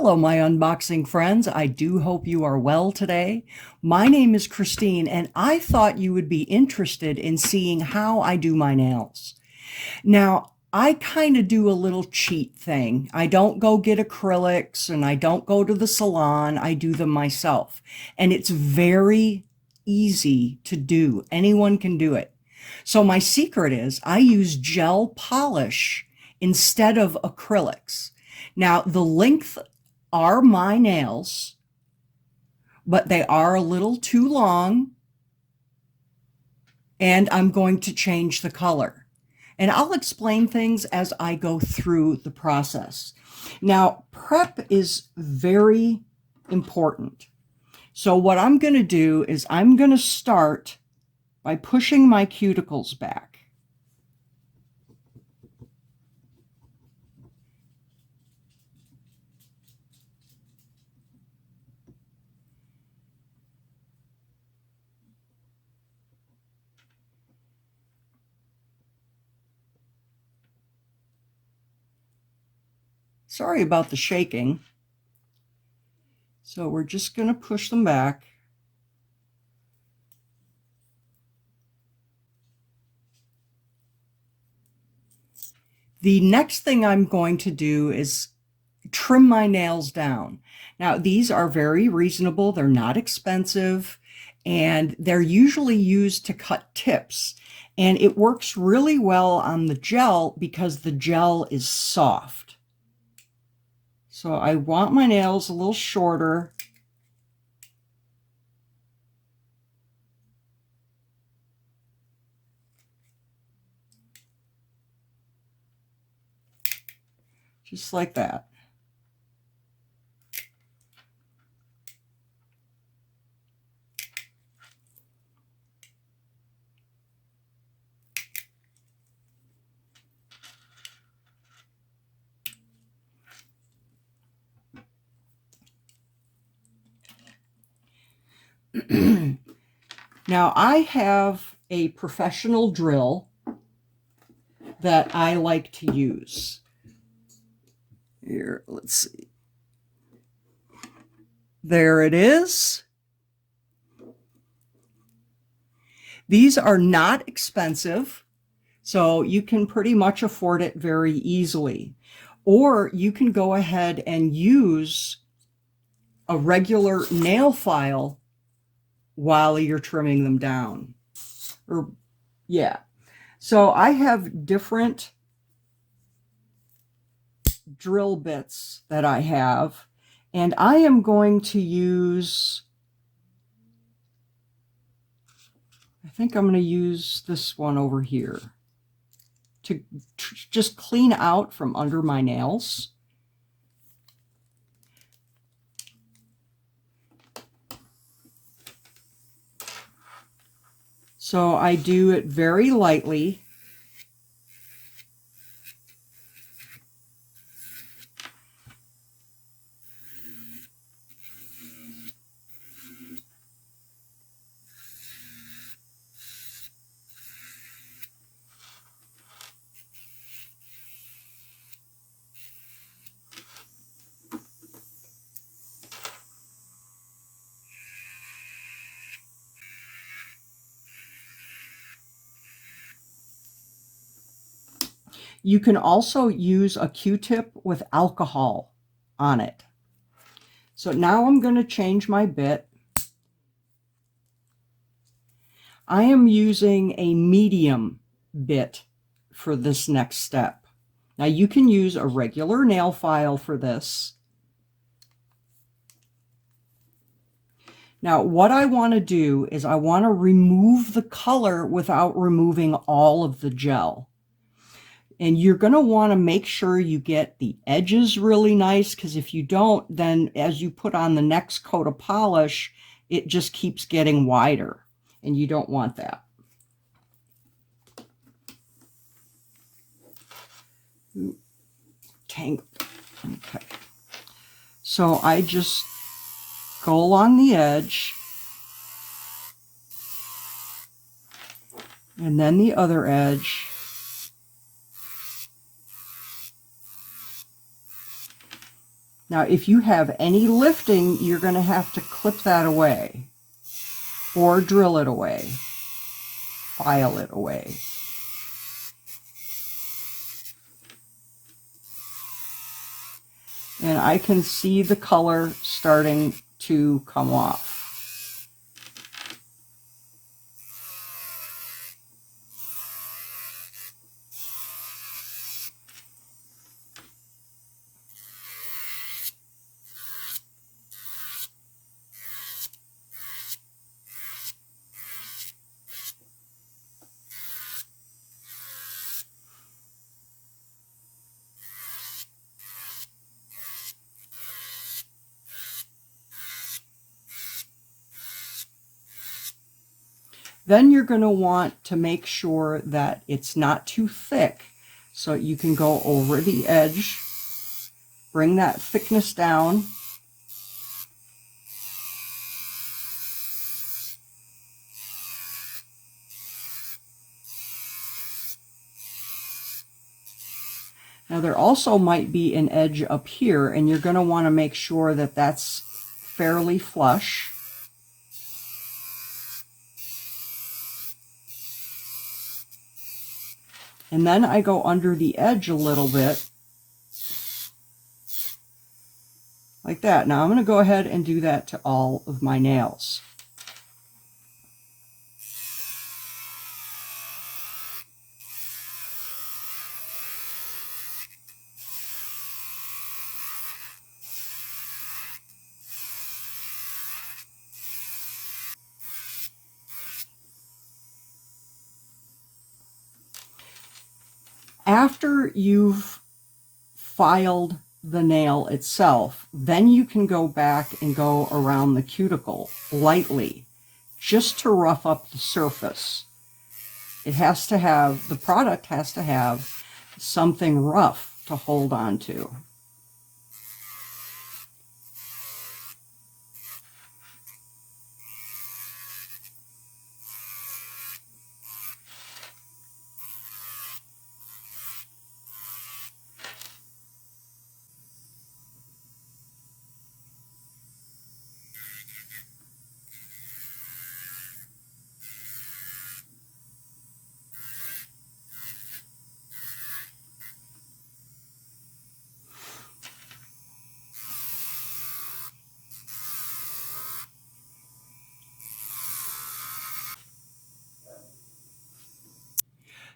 Hello, my unboxing friends. I do hope you are well today. My name is Christine, and I thought you would be interested in seeing how I do my nails. Now, I kind of do a little cheat thing. I don't go get acrylics and I don't go to the salon. I do them myself. And it's very easy to do. Anyone can do it. So my secret is I use gel polish instead of acrylics. Now, the length are my nails, but they are a little too long, and I'm going to change the color. And I'll explain things as I go through the process. Now, prep is very important. So what I'm going to do is I'm going to start by pushing my cuticles back. Sorry about the shaking. So we're just going to push them back. The next thing I'm going to do is trim my nails down. Now, these are very reasonable. They're not expensive, and they're usually used to cut tips. And it works really well on the gel because the gel is soft. So I want my nails a little shorter. Just like that. Now I have a professional drill that I like to use. Here, let's see. There it is. These are not expensive, so you can pretty much afford it very easily. Or you can go ahead and use a regular nail file while you're trimming them down. Yeah. So I have different drill bits that I have, and I am going to use, I think I'm going to use this one over here to just clean out from under my nails. So I do it very lightly. You can also use a Q-tip with alcohol on it. So now I'm going to change my bit. I am using a medium bit for this next step. Now you can use a regular nail file for this. Now what I want to do is I want to remove the color without removing all of the gel. And you're going to want to make sure you get the edges really nice, because if you don't, then as you put on the next coat of polish, it just keeps getting wider, and you don't want that. Ooh, tangled. Okay. So I just go along the edge, and then the other edge. Now, if you have any lifting, you're going to have to clip that away or drill it away, file it away. And I can see the color starting to come off. Then you're going to want to make sure that it's not too thick, so you can go over the edge, bring that thickness down. Now there also might be an edge up here, and you're going to want to make sure that that's fairly flush. And then I go under the edge a little bit, like that. Now I'm going to go ahead and do that to all of my nails. After you've filed the nail itself, then you can go back and go around the cuticle lightly, just to rough up the surface. It has to have, the product has to have something rough to hold on to.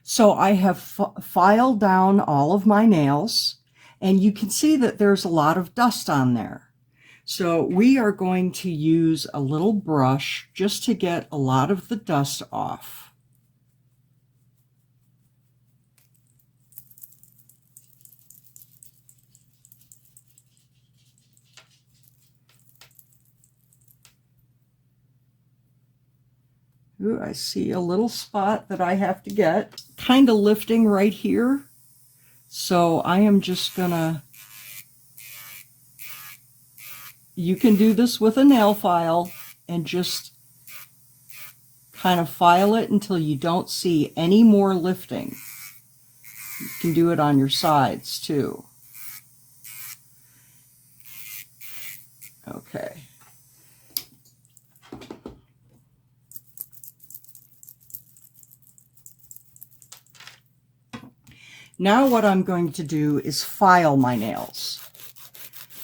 So I have filed down all of my nails, and you can see that there's a lot of dust on there. So we are going to use a little brush just to get a lot of the dust off. Ooh, I see a little spot that I have to get, kind of lifting right here. So I am just gonna, you can do this with a nail file and just kind of file it until you don't see any more lifting. You can do it on your sides too. Okay. Now what I'm going to do is file my nails.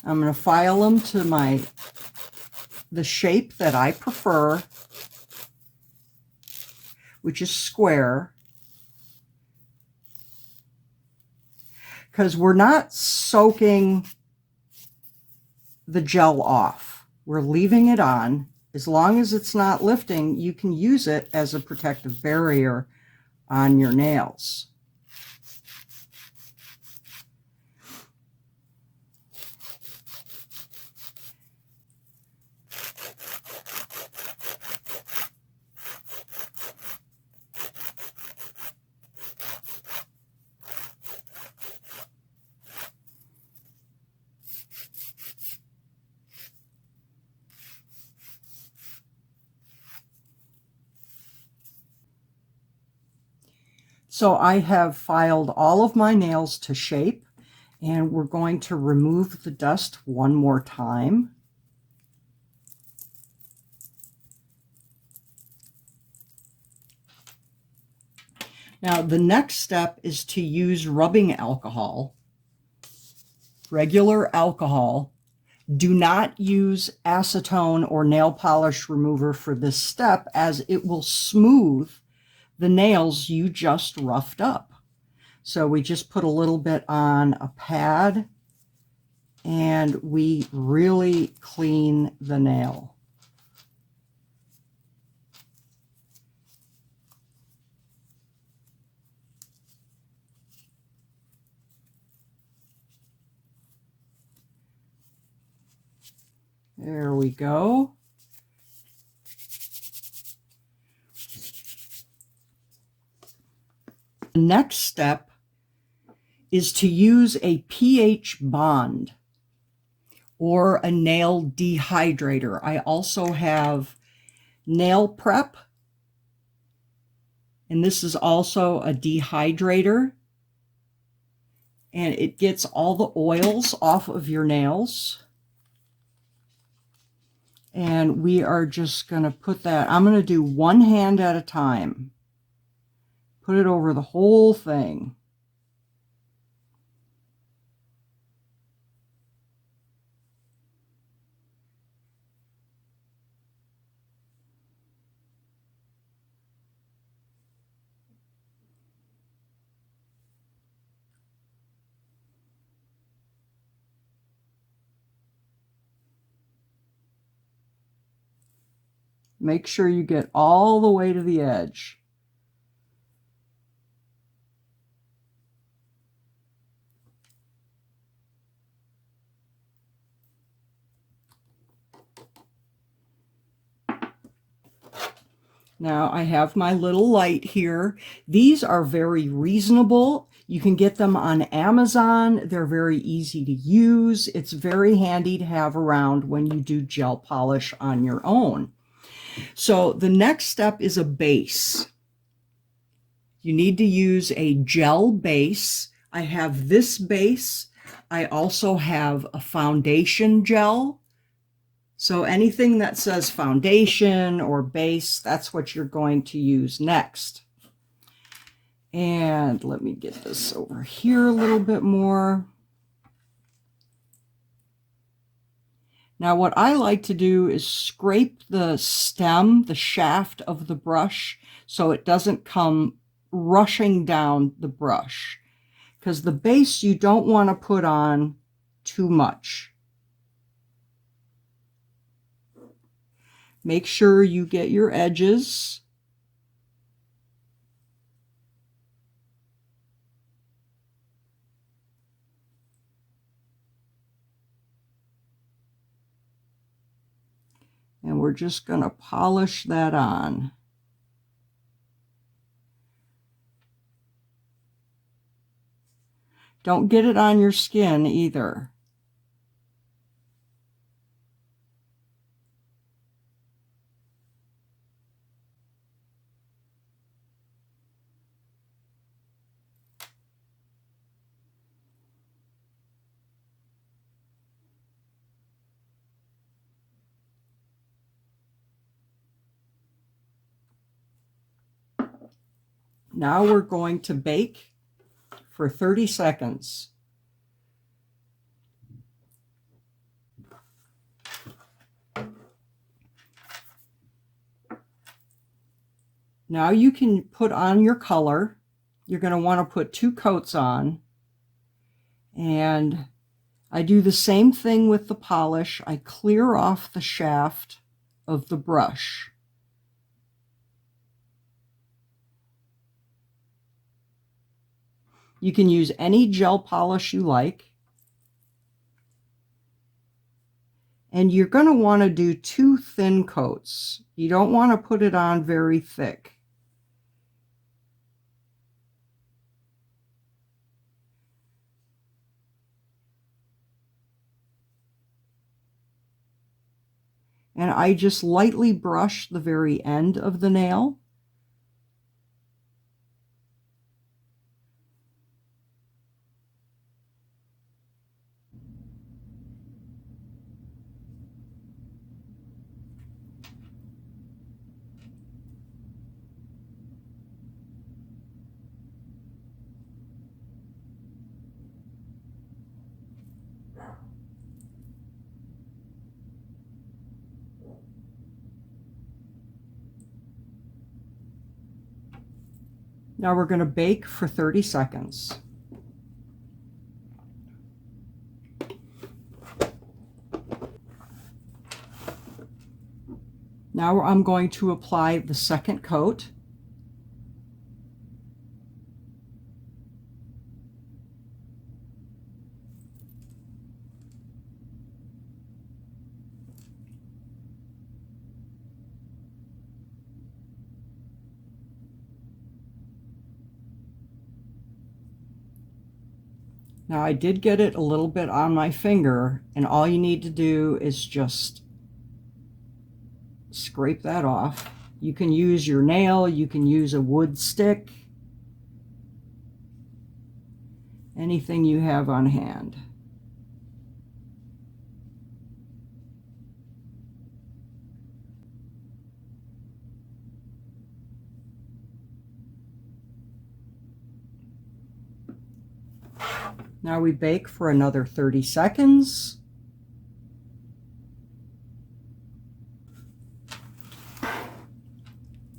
I'm going to file them to the shape that I prefer, which is square, because we're not soaking the gel off. We're leaving it on. As long as it's not lifting, you can use it as a protective barrier on your nails. So I have filed all of my nails to shape, And we're going to remove the dust one more time. Now, the next step is to use rubbing alcohol, regular alcohol. Do not use acetone or nail polish remover for this step, as it will smooth the nails you just roughed up. So we just put a little bit on a pad and we really clean the nail. There we go. The next step is to use a pH bond or a nail dehydrator. I also have nail prep, and this is also a dehydrator, and it gets all the oils off of your nails. And we are just going to put that, I'm going to do one hand at a time. Put it over the whole thing. Make sure you get all the way to the edge. Now I have my little light here. These are very reasonable. You can get them on Amazon. They're very easy to use. It's very handy to have around when you do gel polish on your own. So the next step is a base. You need to use a gel base. I have this base. I also have a foundation gel. So anything that says foundation or base, that's what you're going to use next. And let me get this over here a little bit more. Now what I like to do is scrape the stem, the shaft of the brush, so it doesn't come rushing down the brush. Because the base you don't want to put on too much. Make sure you get your edges. And we're just going to polish that on. Don't get it on your skin either. Now we're going to bake for 30 seconds. Now you can put on your color. You're going to want to put 2 coats on. And I do the same thing with the polish. I clear off the shaft of the brush. You can use any gel polish you like. And you're going to want to do 2 thin coats. You don't want to put it on very thick. And I just lightly brush the very end of the nail. Now we're going to bake for 30 seconds. Now I'm going to apply the second coat. Now I did get it a little bit on my finger, and all you need to do is just scrape that off. You can use your nail, you can use a wood stick, anything you have on hand. Now we bake for another 30 seconds.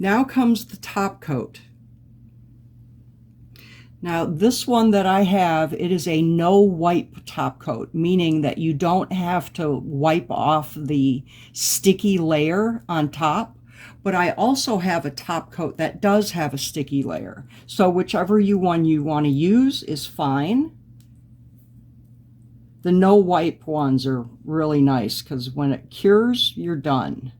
Now comes the top coat. Now this one that I have, it is a no wipe top coat, meaning that you don't have to wipe off the sticky layer on top. But I also have a top coat that does have a sticky layer. So whichever one you want to use is fine. The no wipe ones are really nice because when it cures, you're done.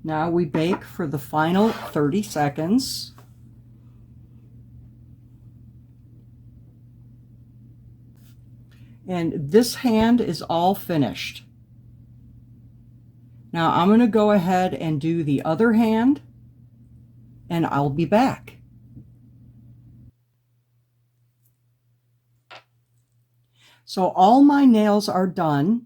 Now we bake for the final 30 seconds. And this hand is all finished. Now I'm going to go ahead and do the other hand, and I'll be back. So all my nails are done.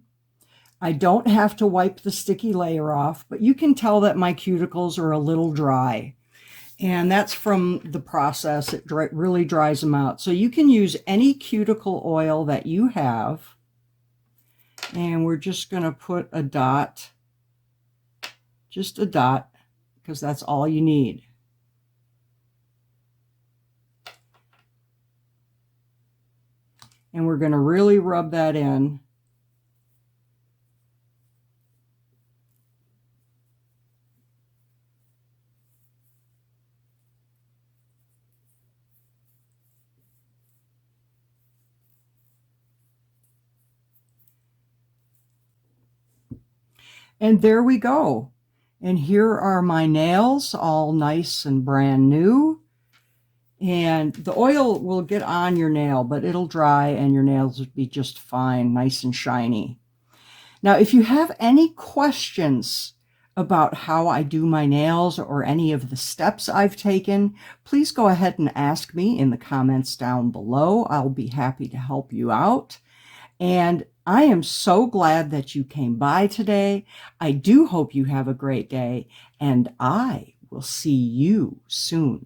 I don't have to wipe the sticky layer off, but you can tell that my cuticles are a little dry. And that's from the process. It really dries them out. So you can use any cuticle oil that you have. And we're just going to put a dot, just a dot, because that's all you need. And we're going to really rub that in. And there we go. And here are my nails, all nice and brand new. And the oil will get on your nail, but it'll dry and your nails will be just fine, nice and shiny. Now, if you have any questions about how I do my nails or any of the steps I've taken, please go ahead and ask me in the comments down below. I'll be happy to help you out. And I am so glad that you came by today. I do hope you have a great day, and I will see you soon.